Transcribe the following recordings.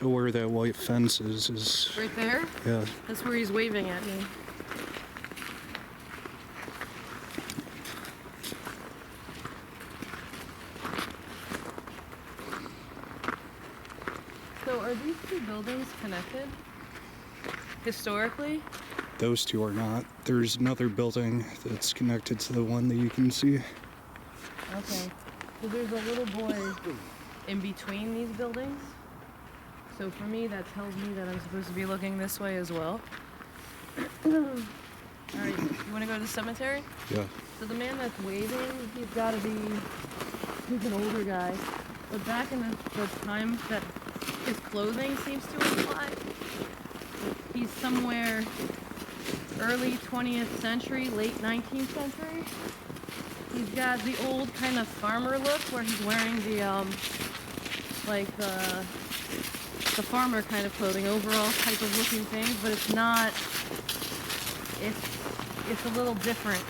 So where that white fence is... Right there? Yeah. That's where he's waving at me. So are these two buildings connected? Historically? Those two are not. There's another building that's connected to the one that you can see. Okay. So there's a little boy in between these buildings. So for me, that tells me that I'm supposed to be looking this way as well. Alright, you want to go to the cemetery? Yeah. So the man that's waving, he's got to be, he's an older guy. But back in the time that his clothing seems to imply, he's somewhere early 20th century, late 19th century. He's got the old kind of farmer look where he's wearing the, like the farmer kind of clothing, overall type of looking thing, but it's not, it's a little different.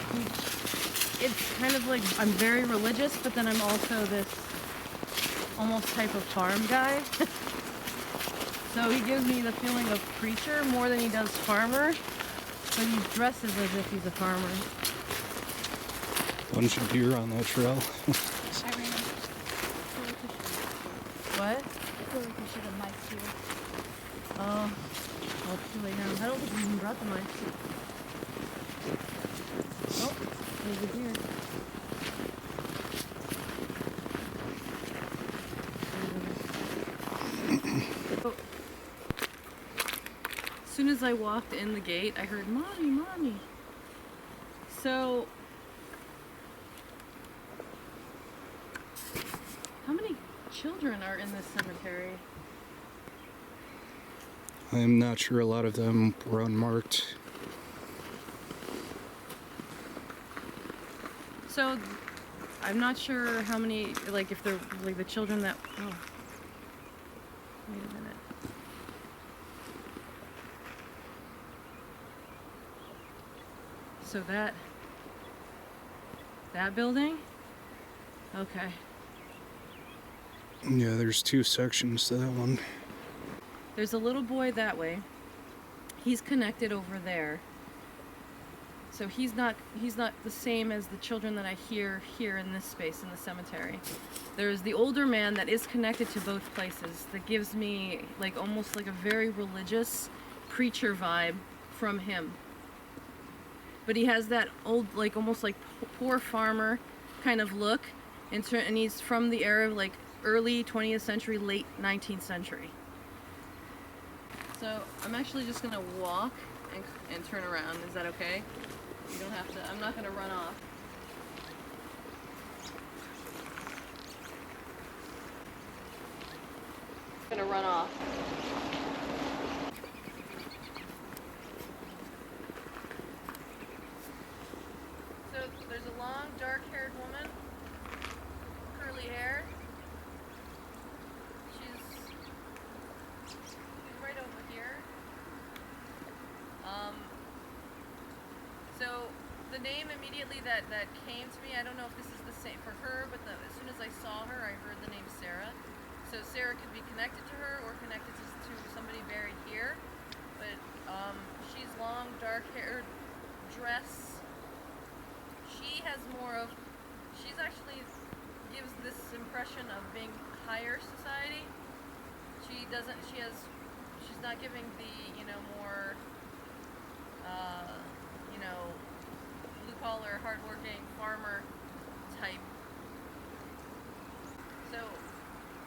It's kind of like, I'm very religious, but then I'm also this almost type of farm guy. So he gives me the feeling of preacher more than he does farmer, but he dresses as if he's a farmer. Bunch of deer on that trail. What? I feel like we should have mics here. Oh, well, it's too late now. I don't think we even brought the mics. Oh, there's a deer. Oh. As soon as I walked in the gate, I heard, "Mommy, Mommy." So, how many children are in this cemetery? I'm not sure, a lot of them were unmarked. So, I'm not sure how many, like, if they're, like, the children that, oh, wait a minute. So that building? Okay. Yeah, there's two sections to that one. There's a little boy that way. He's connected over there. So he's not the same as the children that I hear here in this space in the cemetery. There's the older man that is connected to both places that gives me like almost like a very religious preacher vibe from him. But he has that old, like almost like poor farmer kind of look, and he's from the era of like early 20th century, late 19th century. So I'm actually just gonna walk and turn around. Is that okay? You don't have to, I'm not gonna run off. I'm gonna run off. So there's a long, dark-haired woman, curly hair. She's right over here. So the name immediately that came to me, I don't know if this is the same for her, but as soon as I saw her, I heard the name Sarah. So Sarah could be connected to her or connected to somebody buried here. But she's long, dark-haired, dress. She has more of, she's actually gives this impression of being higher society. She's not giving the, more, blue-collar, hardworking farmer type. So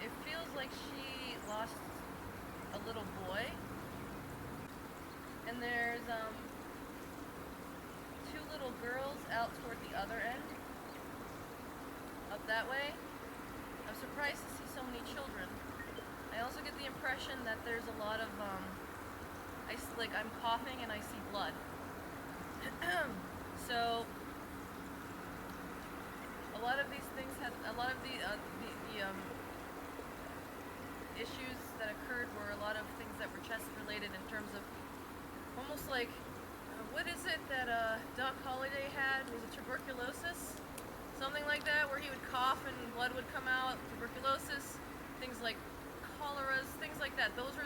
it feels like she lost a little boy. And there's two little girls out toward the other end, up that way. I'm surprised to see so many children. I also get the impression that there's a lot of, I'm coughing and I see blood. So, a lot of these things issues that occurred were a lot of things that were chest related in terms of almost like, what is it that Doc Holliday had? Was it tuberculosis? Something like that, where he would cough and blood would come out, tuberculosis, things like choleras, things like that. Those were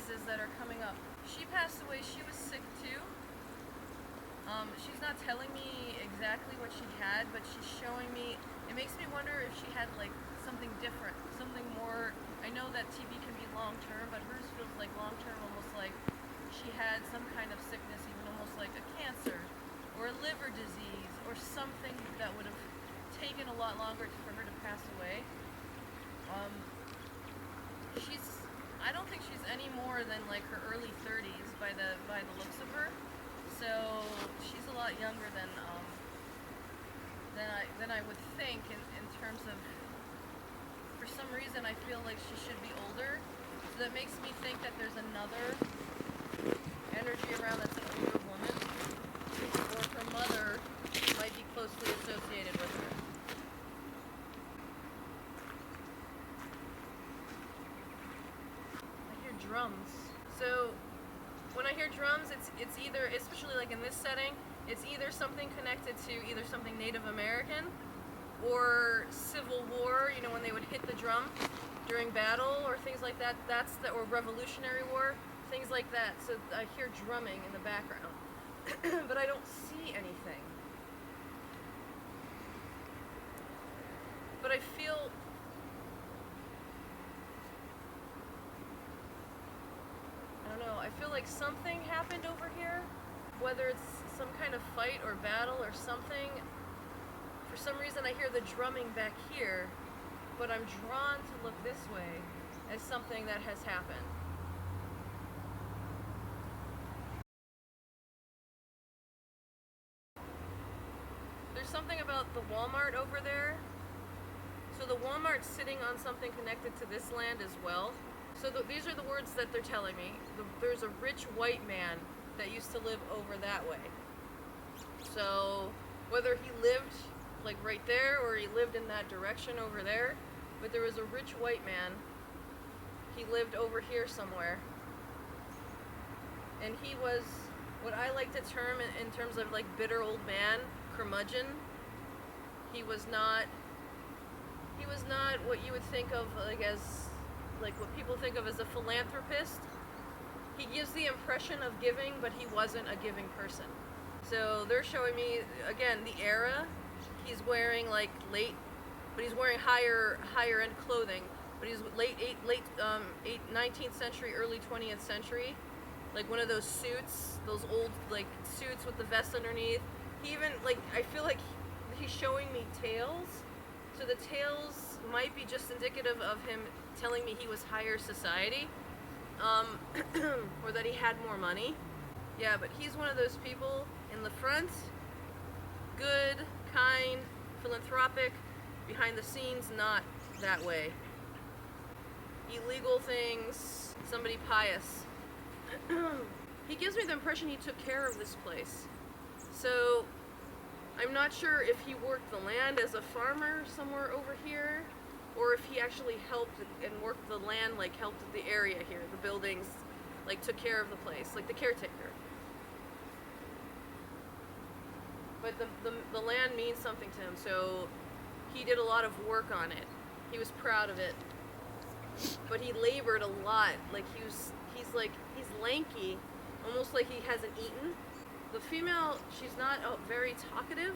noises that are coming up. She passed away, she was sick too. She's not telling me exactly what she had, but she's showing me, it makes me wonder if she had like something different, something more. I know that TB can be long-term, but hers feels like long-term, almost like she had some kind of sickness, even almost like a cancer or a liver disease or something that would have taken a lot longer for her to pass away. I don't think she's any more than like her early 30s by the looks of her. So she's a lot younger than I would think in terms of. For some reason, I feel like she should be older. So that makes me think that there's another energy around that's an older woman, or her mother might be closely associated with her. I hear drums. So when I hear drums, it's either, especially like in this setting, it's either something connected to either something Native American or Civil War, you know, when they would hit the drum during battle or things like that. Or Revolutionary War, things like that. So I hear drumming in the background, but I don't see anything. But I feel I feel like something happened over here, whether it's some kind of fight or battle or something. For some reason I hear the drumming back here, but I'm drawn to look this way as something that has happened. There's something about the Walmart over there. So the Walmart's sitting on something connected to this land as well. So these are the words that they're telling me. There's a rich white man that used to live over that way. So whether he lived like right there or he lived in that direction over there, but there was a rich white man. He lived over here somewhere. And he was what I like to term in terms of like bitter old man, curmudgeon. He was not what you would think of like as like what people think of as a philanthropist. He gives the impression of giving, but he wasn't a giving person. So they're showing me again the era. He's wearing like but he's wearing higher end clothing. But he's late 19th century, early 20th century, like one of those suits, those old like suits with the vest underneath. He even like I feel like he's showing me tails. So the tails might be just indicative of him telling me he was higher society, or that he had more money. Yeah, but he's one of those people in the front, good, kind, philanthropic, behind the scenes, not that way. Illegal things, somebody pious. He gives me the impression he took care of this place. So I'm not sure if he worked the land as a farmer somewhere over here, or if he actually helped and worked the land, like helped the area here, the buildings, like took care of the place, like the caretaker. But the land means something to him, so he did a lot of work on it. He was proud of it. But he labored a lot. Like he's lanky, almost like he hasn't eaten. The female, she's not very talkative.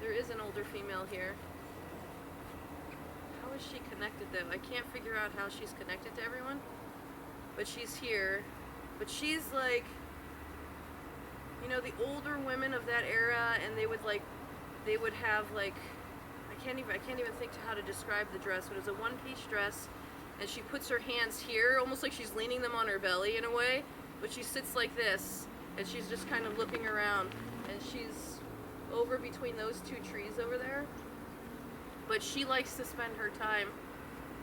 There is an older female here. How is she connected though? I can't figure out how she's connected to everyone. But she's here. But she's like, you know, the older women of that era, and they would have like, I can't even think how to describe the dress, but it's a one-piece dress, and she puts her hands here, almost like she's leaning them on her belly in a way, but she sits like this, and she's just kind of looking around, and she's over between those two trees over there. But she likes to spend her time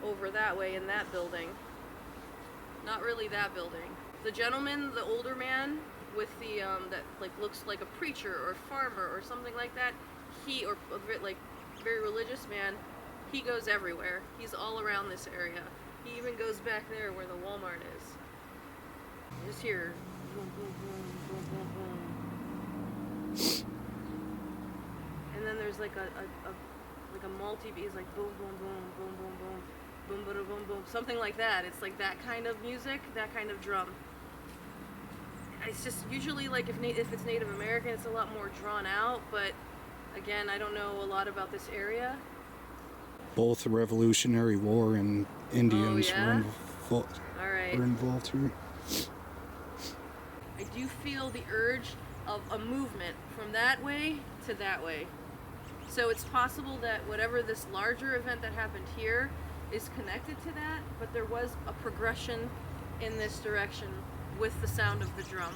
over that way in that building. Not really that building. The gentleman, the older man with the that like looks like a preacher or farmer or something like that, he, or like very religious man, he goes everywhere. He's all around this area. He even goes back there where the Walmart is. Just here. Boom, boom, boom, boom, boom, boom. And then there's like a multi-beat, like boom, boom, boom, boom, boom, boom. boom, boom, boom, boom, something like that. It's like that kind of music, that kind of drum. It's just usually like if it's Native American, it's a lot more drawn out, but again, I don't know a lot about this area. Both the Revolutionary War and Indians yeah? were Alright. involved here. I do feel the urge of a movement from that way to that way. So it's possible that whatever this larger event that happened here is connected to that, but there was a progression in this direction with the sound of the drum.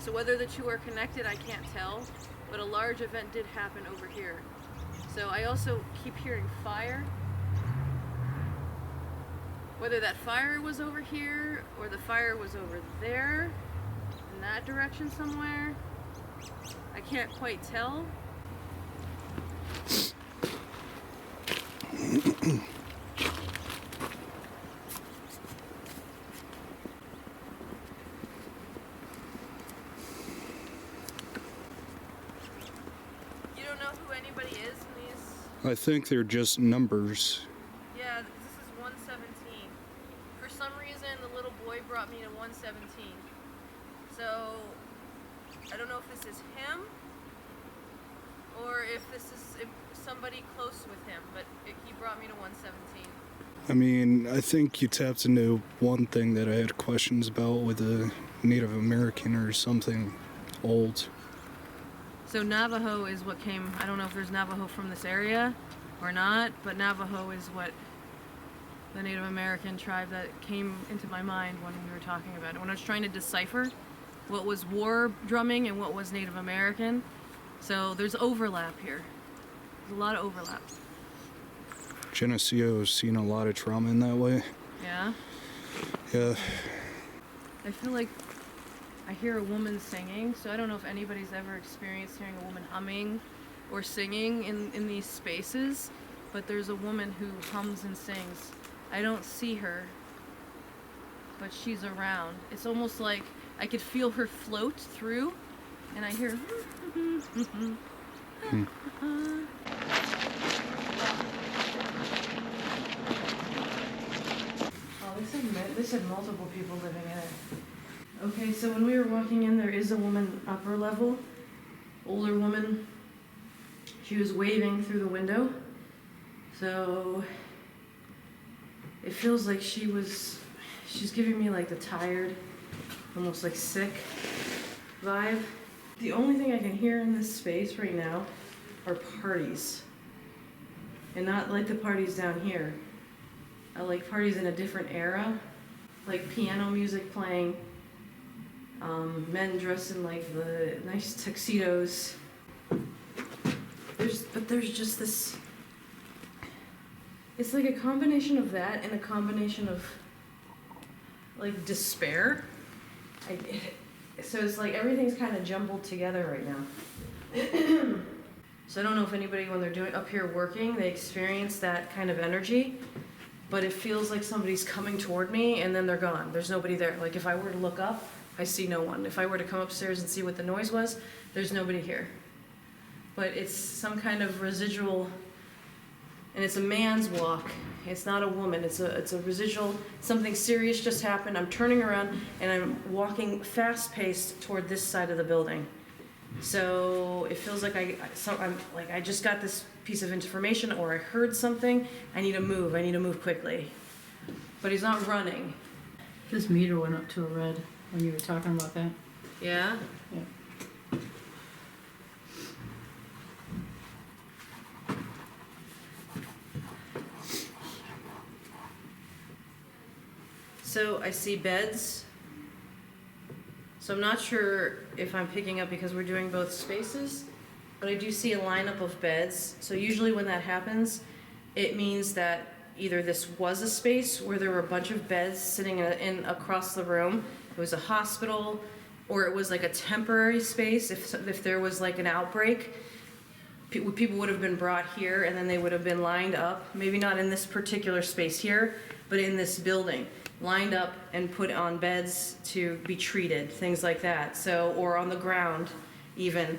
So whether the two are connected, I can't tell, but a large event did happen over here. So I also keep hearing fire. Whether that fire was over here or the fire was over there, in that direction somewhere, I can't quite tell. Anybody is in these? I think they're just numbers. Yeah, this is 117. For some reason, the little boy brought me to 117. So, I don't know if this is him, or if this is somebody close with him, but he brought me to 117. I mean, I think you tapped into one thing that I had questions about with a Native American or something old. So Navajo is what came, I don't know if there's Navajo from this area or not, but Navajo is what the Native American tribe that came into my mind when we were talking about it. When I was trying to decipher what was war drumming and what was Native American. So there's overlap here. There's a lot of overlap. Geneseo's seen a lot of trauma in that way. Yeah? Yeah. I feel like I hear a woman singing, so I don't know if anybody's ever experienced hearing a woman humming or singing in these spaces, but there's a woman who hums and sings. I don't see her, but she's around. It's almost like I could feel her float through, and I hear Oh, they said multiple people living in it. Okay, so when we were walking in, there is a woman upper level, older woman. She was waving through the window. So it feels like she's giving me like the tired, almost like sick vibe. The only thing I can hear in this space right now are parties. And not like the parties down here. I like parties in a different era, like piano music playing. Men dressed in like the nice tuxedos. There's just this, it's like a combination of that and a combination of like despair. So it's like everything's kind of jumbled together right now. So I don't know if anybody, when they're doing up here working, they experience that kind of energy, but it feels like somebody's coming toward me and then they're gone. There's nobody there. Like if I were to look up, I see no one. If I were to come upstairs and see what the noise was, there's nobody here. But it's some kind of residual, and it's a man's walk. It's not a woman. It's a residual. Something serious just happened. I'm turning around and I'm walking fast-paced toward this side of the building. So it feels like I just got this piece of information, or I heard something. I need to move. I need to move quickly. But he's not running. This meter went up to a red when you were talking about that. Yeah? Yeah. So I see beds. So I'm not sure if I'm picking up because we're doing both spaces, but I do see a lineup of beds. So usually when that happens, it means that either this was a space where there were a bunch of beds sitting in across the room, it was a hospital, or it was like a temporary space if there was like an outbreak. People would have been brought here and then they would have been lined up, maybe not in this particular space here, but in this building, lined up and put on beds to be treated, things like that. So, or on the ground even.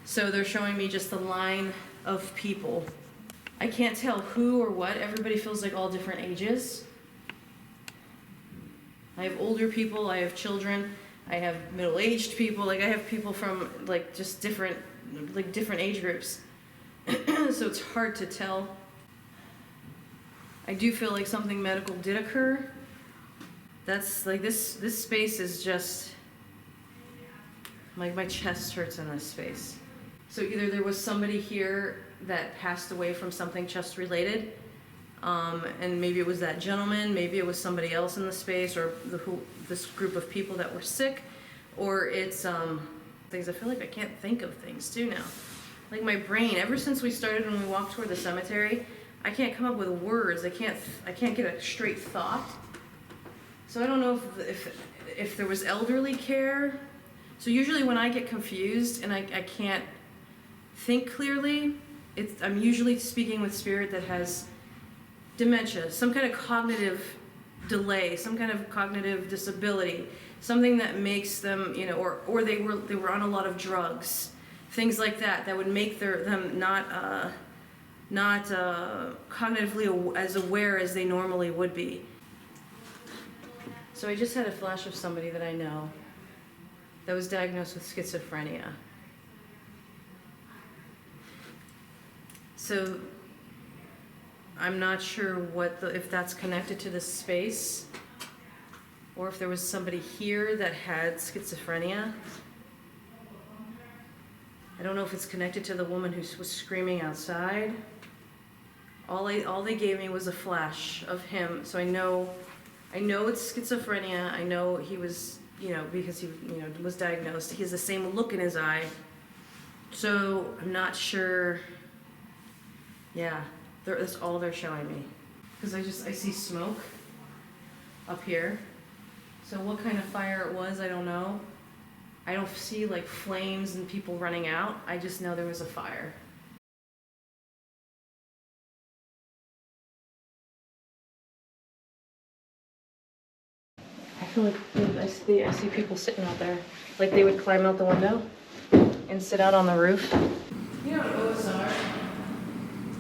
So they're showing me just the line of people. I can't tell who or what. Everybody feels like all different ages. I have older people, I have children, I have middle-aged people, like I have people from like just different age groups. So it's hard to tell. I do feel like something medical did occur. That's like this space is just like my chest hurts in this space. So either there was somebody here that passed away from something chest related, and maybe it was that gentleman, maybe it was somebody else in the space, or this group of people that were sick, or it's things. I feel like I can't think of things too now. Like my brain, ever since we started when we walked toward the cemetery, I can't come up with words. I can't get a straight thought. So I don't know if there was elderly care. So usually when I get confused and I can't think clearly, I'm usually speaking with spirit that has dementia, some kind of cognitive delay, some kind of cognitive disability, something that makes them, you know, or they were on a lot of drugs, things like that would make them not cognitively as aware as they normally would be. So I just had a flash of somebody that I know that was diagnosed with schizophrenia. So I'm not sure if that's connected to this space, or if there was somebody here that had schizophrenia. I don't know if it's connected to the woman who was screaming outside. All they gave me was a flash of him, so I know it's schizophrenia. I know he was, you know, because he, you know, was diagnosed. He has the same look in his eye. So I'm not sure. Yeah, that's all they're showing me. Because I see smoke up here. So what kind of fire it was, I don't know. I don't see like flames and people running out. I just know there was a fire. I feel like I see people sitting out there. Like they would climb out the window and sit out on the roof. You know what OSR?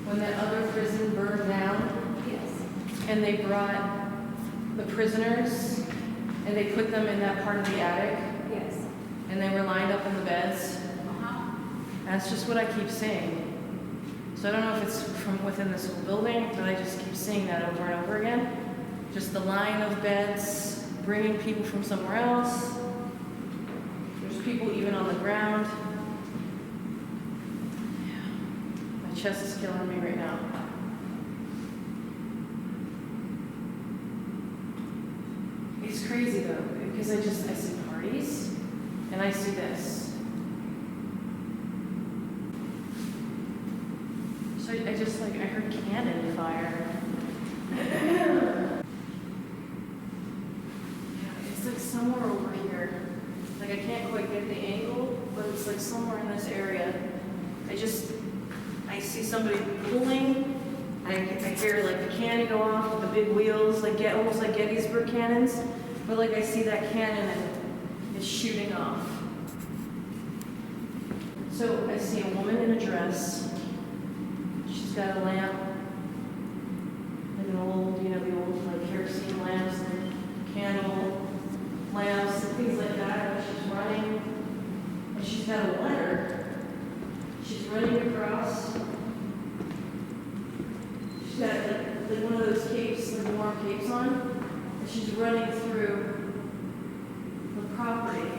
When that other prison burned down? Yes. And they brought the prisoners and they put them in that part of the attic? Yes. And they were lined up in the beds? Uh-huh. That's just what I keep saying. So I don't know if it's from within this whole building, but I just keep seeing that over and over again. Just the line of beds, bringing people from somewhere else. There's people even on the ground. My chest is killing me right now. It's crazy though, because I see parties, and I see this. So I heard cannon fire. Yeah, it's like somewhere over here. Like I can't quite get the angle, but it's like somewhere in this area. I see somebody pulling. I hear like the cannon go off with the big wheels, almost like Gettysburg cannons. But like I see that cannon and it's shooting off. So I see a woman in a dress. She's got a lamp, like an old, the old like kerosene lamps, and candle lamps, and things like that. And she's running, and she's got a letter. She's running across. She's got like one of those capes, like warm capes on, and she's running through the property.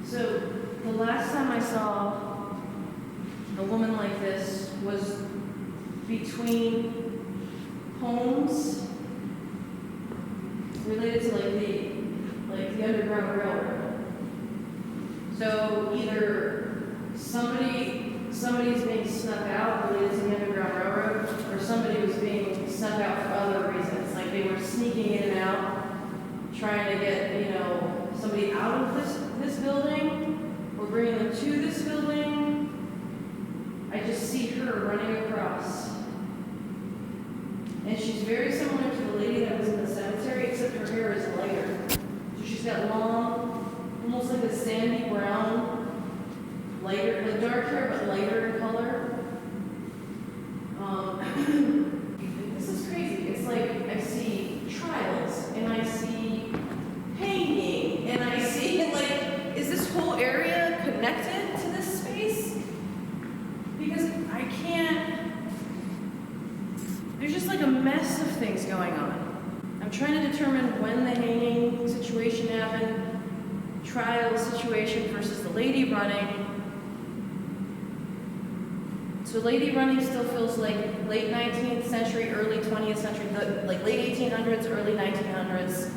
So the last time I saw a woman like this was between homes related to like the Underground Railroad. So either somebody's being snuck out related to the Underground Railroad, or somebody was being snuck out for other reasons. Like they were sneaking in and out, trying to get, somebody out of this building, or bringing them to this building. I just see her running across. And she's very similar to the lady that was in the cemetery, except her hair is lighter. So she's got long, almost like a sandy brown, lighter, like dark hair but lighter in color. This is crazy. It's like I see trials and I see hanging and I see like, is this whole area connected to this space? Because I can't, there's just like a mess of things going on. I'm trying to determine when the hanging situation happened, trial situation versus the lady running. So lady running still feels like late 19th century, early 20th century, like late 1800s, early 1900s,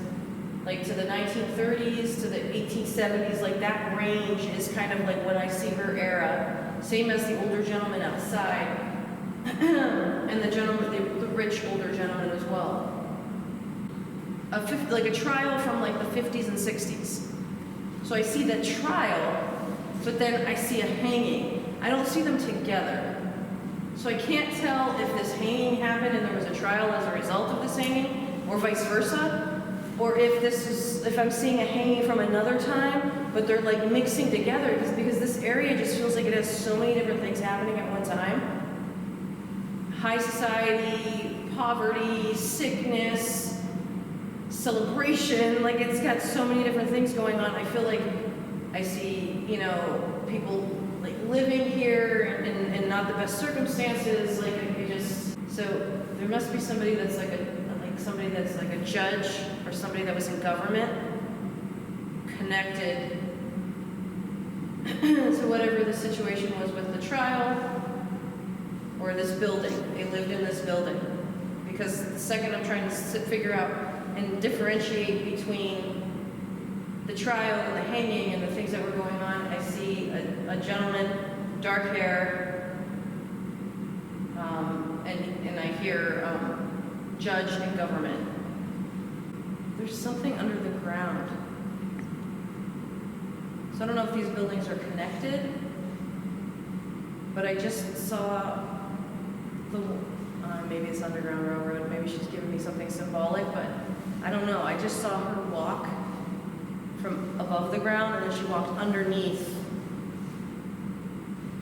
like to the 1930s, to the 1870s, like that range is kind of like when I see her era. Same as the older gentleman outside, and the gentleman, the rich older gentleman as well. Like a trial from like the 50s and 60s. So I see the trial, but then I see a hanging. I don't see them together. So I can't tell if this hanging happened and there was a trial as a result of this hanging, or vice versa, or if this is, if I'm seeing a hanging from another time, but they're like mixing together, because this area just feels like it has so many different things happening at one time. High society, poverty, sickness, celebration, like it's got so many different things going on. I feel like I see, you know, people like living here in not the best circumstances, like it just, so there must be somebody that's like somebody that's like a judge or somebody that was in government connected to whatever the situation was with the trial or this building. They lived in this building. Because the second I'm trying to figure out and differentiate between the trial and the hanging and the things that were going on, I see a gentleman, dark hair, and I hear judge and government. There's something under the ground. So I don't know if these buildings are connected, but I just saw the, maybe it's Underground Railroad, maybe she's giving me something symbolic, but I don't know. I just saw her walk from above the ground and then she walked underneath.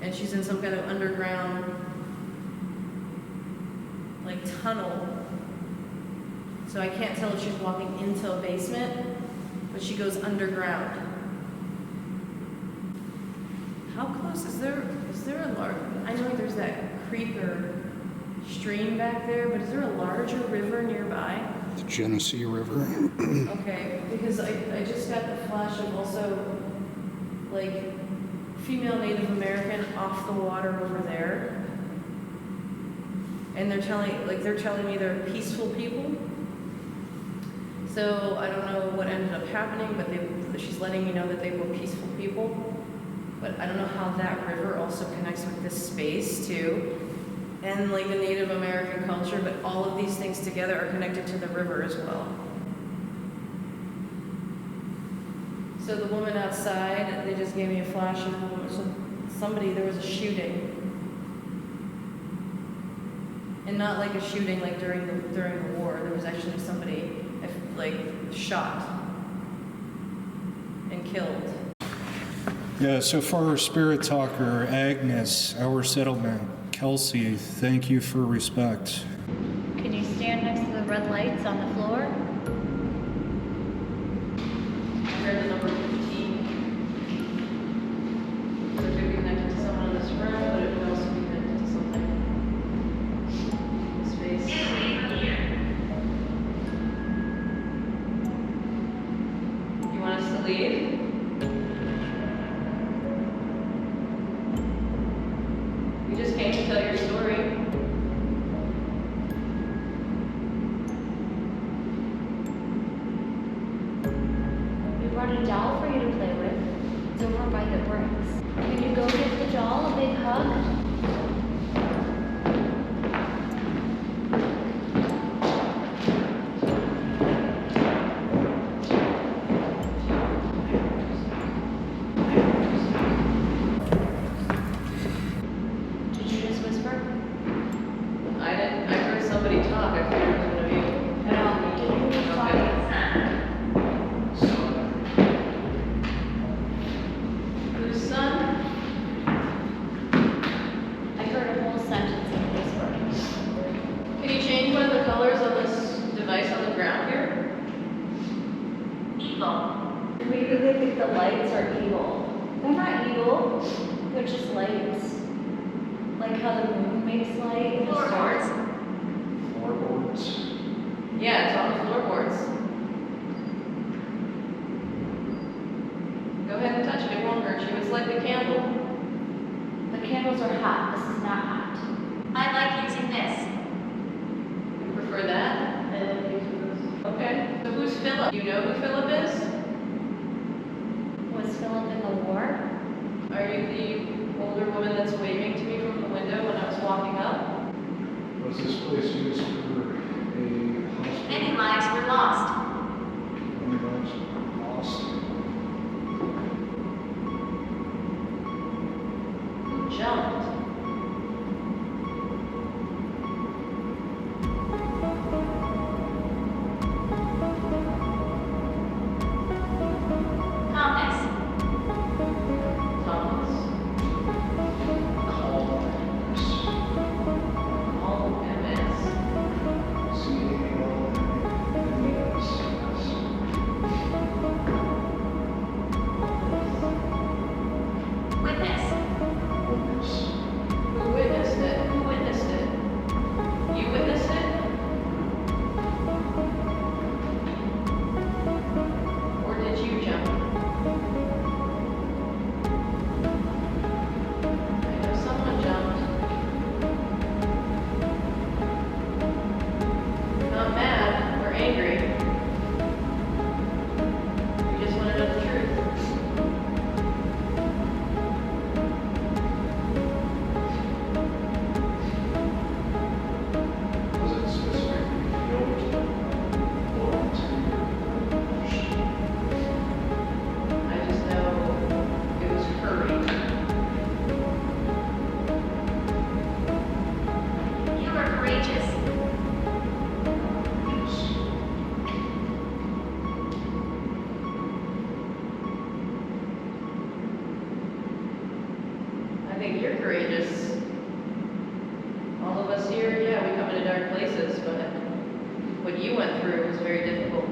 And she's in some kind of underground, like tunnel. So I can't tell if she's walking into a basement, but she goes underground. How close is there a large, I know there's that creek or stream back there, but is there a larger river nearby? The Geneseo River. Okay, because I just got the flash of also like female Native American off the water over there. And they're telling me they're peaceful people. So I don't know what ended up happening, but she's letting me know that they were peaceful people. But I don't know how that river also connects with this space too. And like the Native American culture, but all of these things together are connected to the river as well. So the woman outside, they just gave me a flash of somebody, there was a shooting. And not like a shooting like during the war. There was actually somebody like shot and killed. Yeah, so for our spirit talker, Agnes, our settlement, Kelsey, thank you for respect. Can you stand next to the red lights on the floor? I heard the number 15. So it could be connected to someone in this room, but it could also be connected to something in space. You want us to leave? You just came to tell your story. We brought a doll for you to play with. It's over by the bricks. Can you go give the doll a big hug? Did you just whisper? I didn't. I heard somebody talk. I figured it was one of you. No, didn't you talk? Whose son? lights are evil. They're not evil. They're just lights. Like how the moon makes light in the stars. Floorboards. Yeah, it's on the floorboards. Go ahead and touch it, it won't hurt you. It's like the candle. The candles are hot. This is not hot. I like using this. You prefer that? I like using this. Okay. So who's Philip? You know who Philip is? Was Philip in the war? Are you the older woman that's waving to me from the window when I was walking up? Was this place used for a hospital? Many lives were lost. Many lives were lost. Who jumped? Thomas. Thomas. Call MS. All MS. C-A-L-M-A-S. Witness. Witness. Who witnessed it? Who witnessed it? You witnessed it? Or did you jump? I know someone jumped. Not mad or angry. You just want to know the truth. Was it specifically filled I just know it was hurried. You are courageous. I think you're courageous. All of us here, yeah, we come into dark places, but what you went through was very difficult.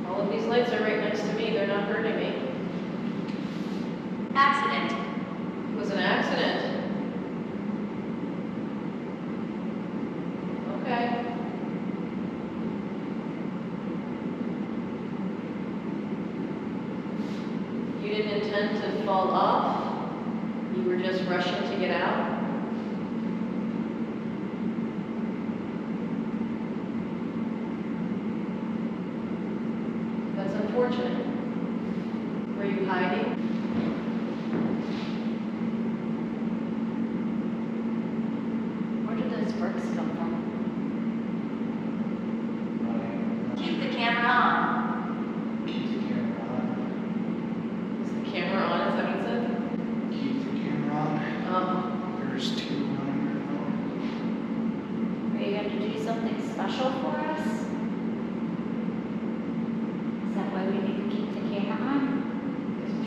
All of these lights are right next to me, they're not hurting me. Accident. It was an accident. Okay. You didn't intend to fall off? You were just rushing to get out? That's unfortunate. Were you hiding? Where did those bricks come from? Keep the camera on. Keep the camera on. Is the camera on? Is that what it said? Keep the camera on. There's two running Are you going to do something special for us? Is that why we need to keep the camera on?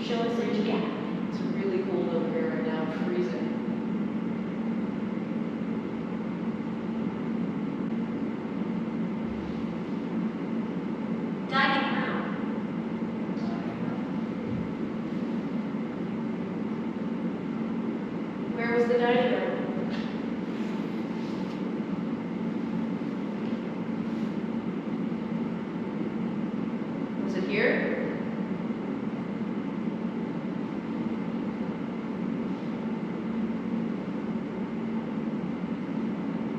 Show us what you got. It's really cold over here right now, I'm freezing. Dining room. Where was the dining room? Was it here?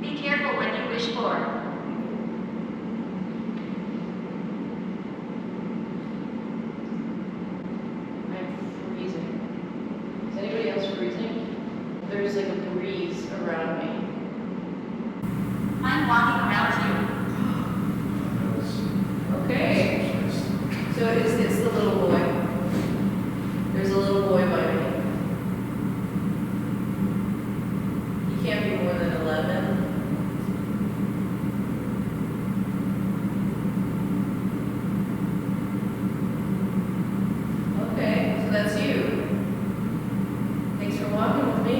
Be careful what you wish for. I'm freezing. Is anybody else freezing? There's like a breeze around me. I'm walking around you. Okay. So it's the little boy. There's a little boy by me. He can't be more than 11. Okay, so that's you. Thanks for walking with me.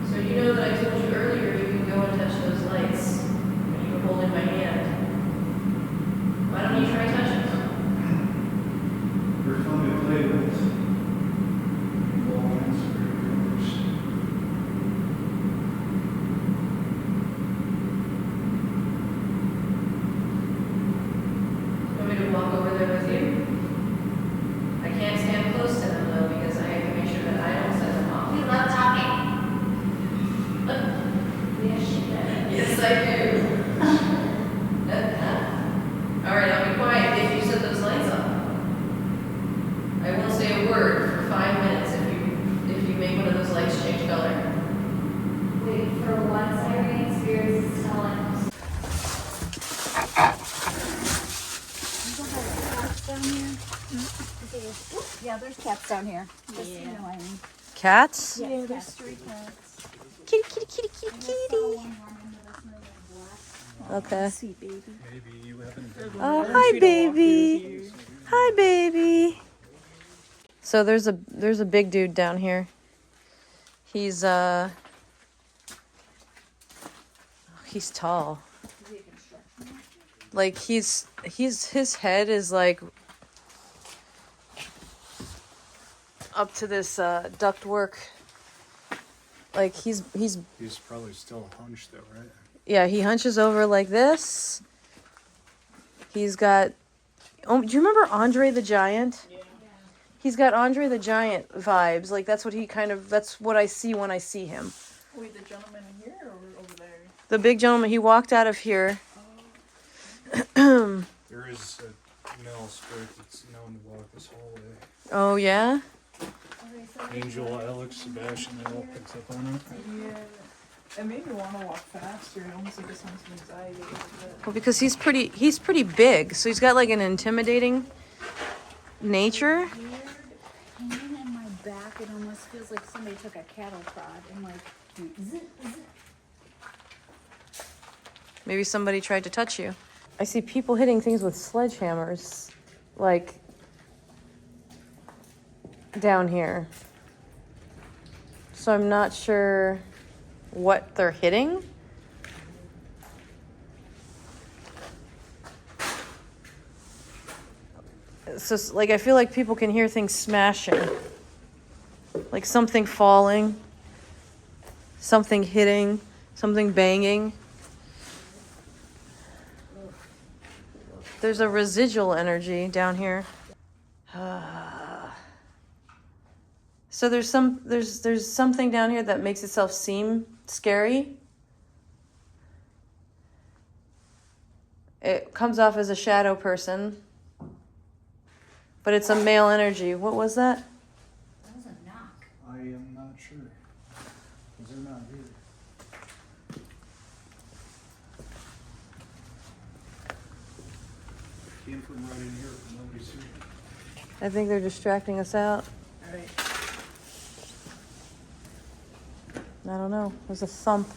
So you know that I told you earlier you can go and touch those lights. Yeah, there's cats down here. Just, you know what I mean. Cats? Yeah, there's 3 cats. Kitty, kitty, kitty, kitty, kitty. Okay. Sweet baby. Maybe you haven't. Oh, hi, baby. Hi, baby. So there's a big dude down here. He's tall. Like his head is like up to this ductwork. Like he's probably still hunched though, right? yeah, he hunches over like this. He's got do you remember Andre the Giant? Yeah. He's got Andre the Giant vibes. Like that's what I see when I see him. Wait, the gentleman here or over there? The big gentleman, he walked out of here. There is a male spirit that's known to walk this hallway. Oh yeah? Angel, Alex, Sebastian, they all picked up on it. Yeah. It made me want to walk faster. It almost like a sense of anxiety. A little bit. Well, because he's pretty big, so he's got like an intimidating nature. Weird pain in my back. It almost feels like somebody took a cattle prod and like zit, zit. Maybe somebody tried to touch you. I see people hitting things with sledgehammers, like down here. So I'm not sure what they're hitting. So like I feel like people can hear things smashing. Like something falling, something hitting, something banging. There's a residual energy down here. So there's something down here that makes itself seem scary. It comes off as a shadow person, but it's a male energy. What was that? That was a knock. I am not sure. Because they're not here. Came from right in here, but nobody's here. I think they're distracting us out. All right. I don't know. There's a thump.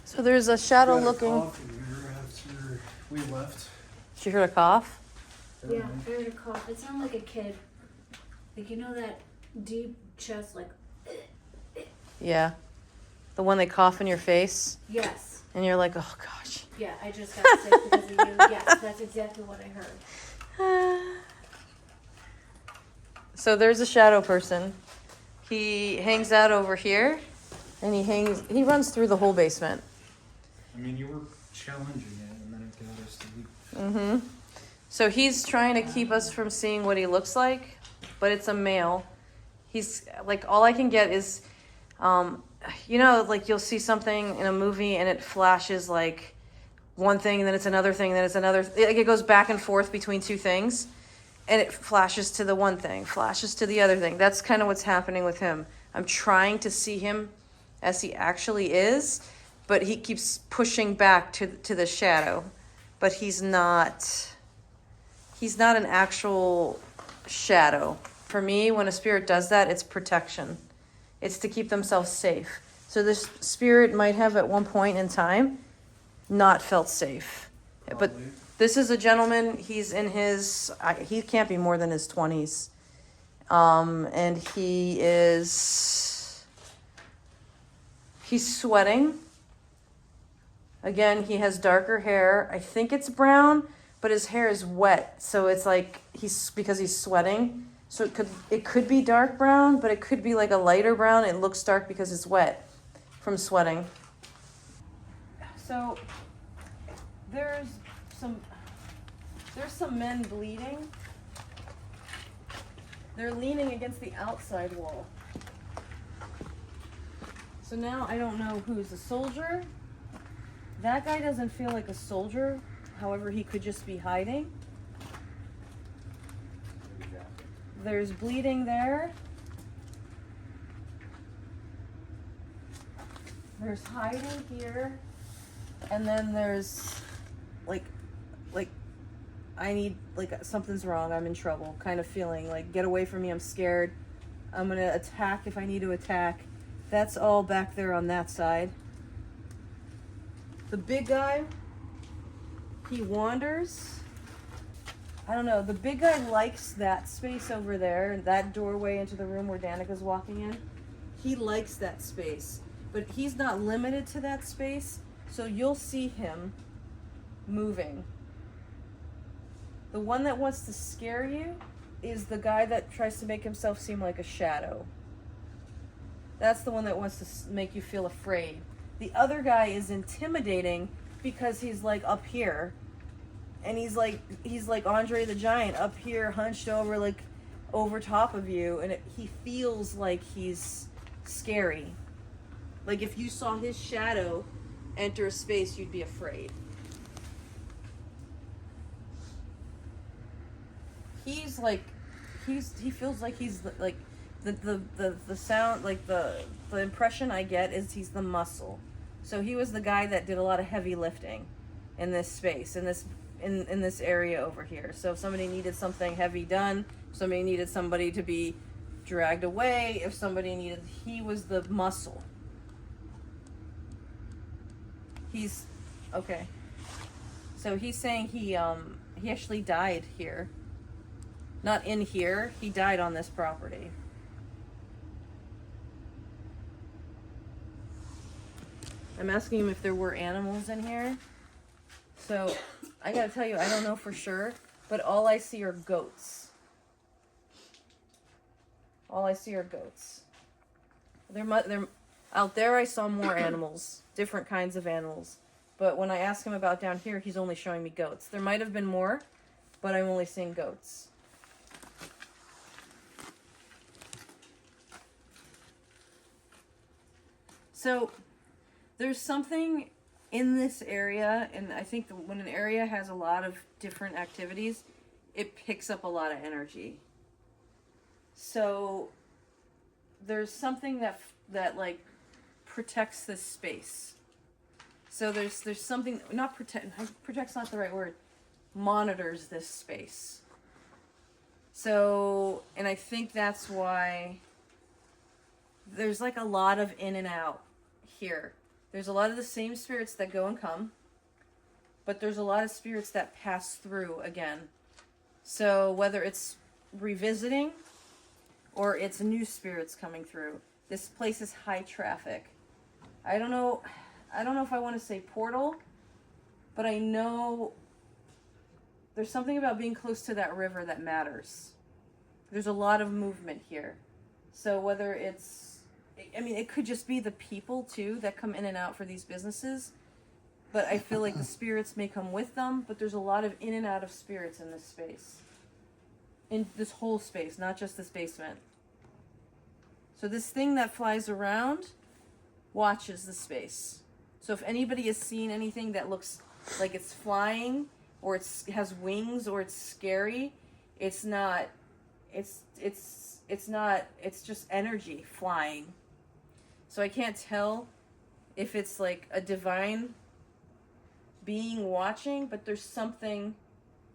So there's a shadow Got a looking. cough in here after we left. Did you hear a cough? Yeah, I heard a cough. It sounded like a kid. Like, you know that deep chest, like, Yeah. The one they cough in your face, yes. and you're like, oh gosh. Yeah, I just got sick because of you. Yes, that's exactly what I heard. So there's a shadow person. He hangs out over here, and he runs through the whole basement. I mean, you were challenging it, and then it got us to leave. Mm-hmm. So he's trying to keep us from seeing what he looks like, but it's a male. He's like, all I can get is, you know, like you'll see something in a movie and it flashes like one thing, and then it's another thing, then it's another. Like it goes back and forth between two things, and it flashes to the one thing, flashes to the other thing. That's kind of what's happening with him. I'm trying to see him as he actually is, but he keeps pushing back to the shadow. But he's not an actual shadow. For me, when a spirit does that, it's protection. It's to keep themselves safe. So this spirit might have at one point in time not felt safe. But this is a gentleman, he's in he can't be more than his 20s. And he's sweating. Again, he has darker hair. I think it's brown, but his hair is wet. So it's like because he's sweating. So it could be dark brown, but it could be like a lighter brown. It looks dark because it's wet from sweating. So there's some men bleeding. They're leaning against the outside wall. So now I don't know who's a soldier. That guy doesn't feel like a soldier. However, he could just be hiding. There's bleeding there. There's hiding here. And then there's like I need, like, something's wrong, I'm in trouble kind of feeling. Like, get away from me, I'm scared. I'm gonna attack if I need to attack. That's all back there on that side. The big guy, he wanders. I don't know, the big guy likes that space over there, that doorway into the room where Danica's walking in. He likes that space, but he's not limited to that space, so you'll see him moving. The one that wants to scare you is the guy that tries to make himself seem like a shadow. That's the one that wants to make you feel afraid. The other guy is intimidating because he's like up here, and he's like Andre the Giant up here, hunched over, like over top of you, and he feels like he's scary. Like if you saw his shadow enter a space, you'd be afraid. He's like, he feels like he's like the sound, like the impression I get is he's the muscle. So he was the guy that did a lot of heavy lifting in this space, in this area over here. So if somebody needed something heavy done, somebody needed somebody to be dragged away, if somebody needed, he was the muscle. He's okay. So he's saying he actually died here. Not in here, he died on this property. I'm asking him if there were animals in here. So, I gotta tell you, I don't know for sure, but all I see are goats. All I see are goats. They're out there I saw more animals, different kinds of animals. But when I ask him about down here, he's only showing me goats. There might have been more, but I'm only seeing goats. So, there's something in this area, and I think when an area has a lot of different activities, it picks up a lot of energy. So, there's something that like protects this space. So there's something, not protect's not the right word, monitors this space. So, and I think that's why there's like a lot of in and out here. There's a lot of the same spirits that go and come, but there's a lot of spirits that pass through again. So whether it's revisiting or it's new spirits coming through, this place is high traffic. I don't know if I want to say portal, but I know there's something about being close to that river that matters. There's a lot of movement here. So whether it's, I mean, it could just be the people too that come in and out for these businesses, but I feel like the spirits may come with them, but there's a lot of in and out of spirits in this space. In this whole space, not just this basement. So this thing that flies around watches the space. So if anybody has seen anything that looks like it's flying, or it has wings, or it's scary, it's not, it's just energy flying. So I can't tell if it's like a divine being watching, but there's some kind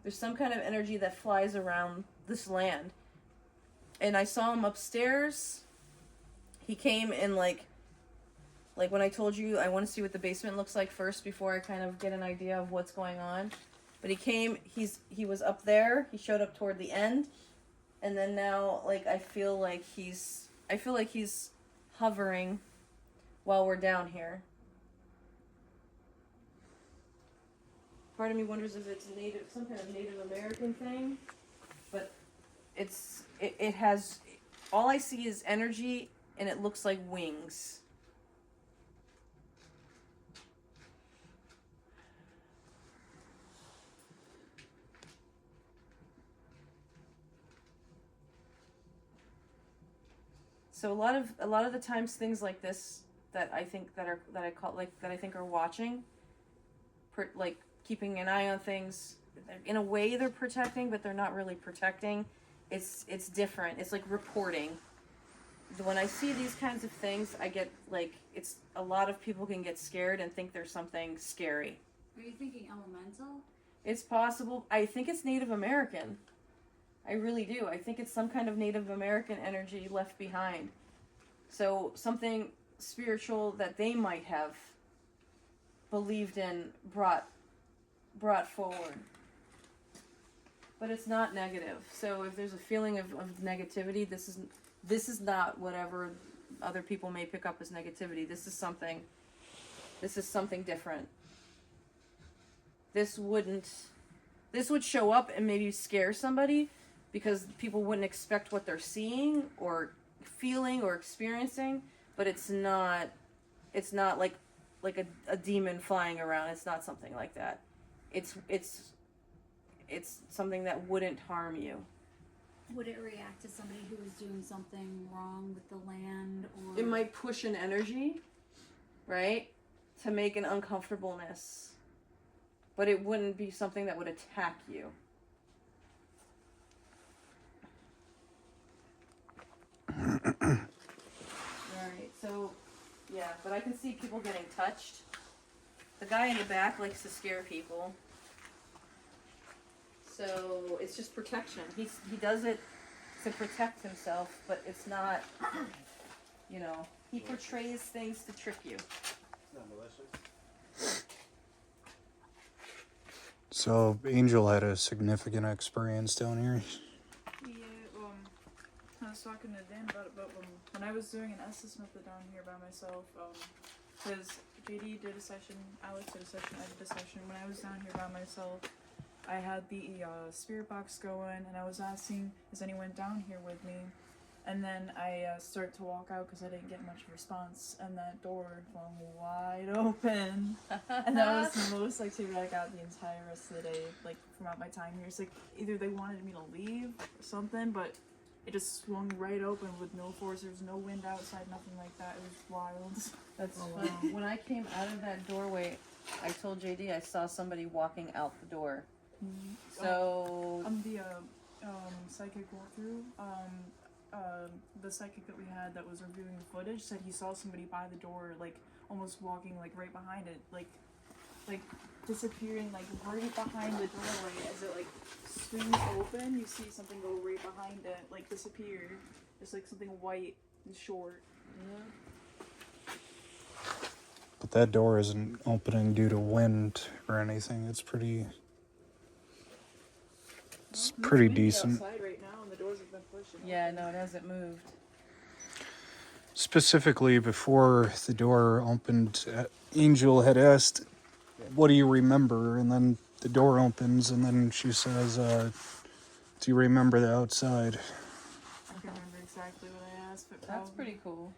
of energy that flies around this land. And I saw him upstairs. He came in like when I told you I want to see what the basement looks like first before I kind of get an idea of what's going on. But he came, he was up there, he showed up toward the end, and then now like I feel like he's hovering while we're down here. Part of me wonders if it's some kind of Native American thing, but it has, all I see is energy, and it looks like wings. So a lot of the times things like this that I think are watching, like keeping an eye on things, in a way they're protecting, but they're not really protecting. It's different. It's like reporting. When I see these kinds of things, I get like, it's a lot of people can get scared and think there's something scary. Are you thinking elemental? It's possible. I think it's Native American. I really do. I think it's some kind of Native American energy left behind. So something spiritual that they might have believed in brought forward. But it's not negative. So if there's a feeling of negativity, this is not whatever other people may pick up as negativity. This is something different. This would show up and maybe scare somebody because people wouldn't expect what they're seeing or feeling or experiencing, but it's not like a demon flying around. It's not something like that. It's something that wouldn't harm you. Would it react to somebody who was doing something wrong with the land, or It might push an energy, right, to make an uncomfortableness. But it wouldn't be something that would attack you. Alright, so, yeah, but I can see people getting touched. The guy in the back likes to scare people. So, it's just protection. He does it to protect himself, but it's not, he portrays things to trick you. So Angel had a significant experience down here. Yeah, I was talking to Dan about it, but when I was doing an Estes method down here by myself, because JD did a session, Alex did a session, I did a session. When I was down here by myself, I had the spirit box going, and I was asking, is anyone down here with me? And then I started to walk out because I didn't get much response, and that door flung wide open. And that was the most activity I got the entire rest of the day, like throughout my time here. It's like either they wanted me to leave or something, but it just swung right open with no force. There was no wind outside, nothing like that. It was wild. That's funny. When I came out of that doorway, I told JD I saw somebody walking out the door. So The psychic walkthrough, the psychic that we had that was reviewing the footage said he saw somebody by the door, like almost walking like right behind it, like disappearing like right behind the doorway. As it like swings open, you see something go right behind it, like disappear. It's like something white and short. But that door isn't opening due to wind or anything. It's pretty Windy decent. Outside right now, and the doors have been pushing. yeah, no, it hasn't moved. Specifically, before the door opened, Angel had asked, "What do you remember?" And then the door opens, and then she says, "Do you remember the outside?" I can't remember exactly what I asked, but That's probably pretty cool.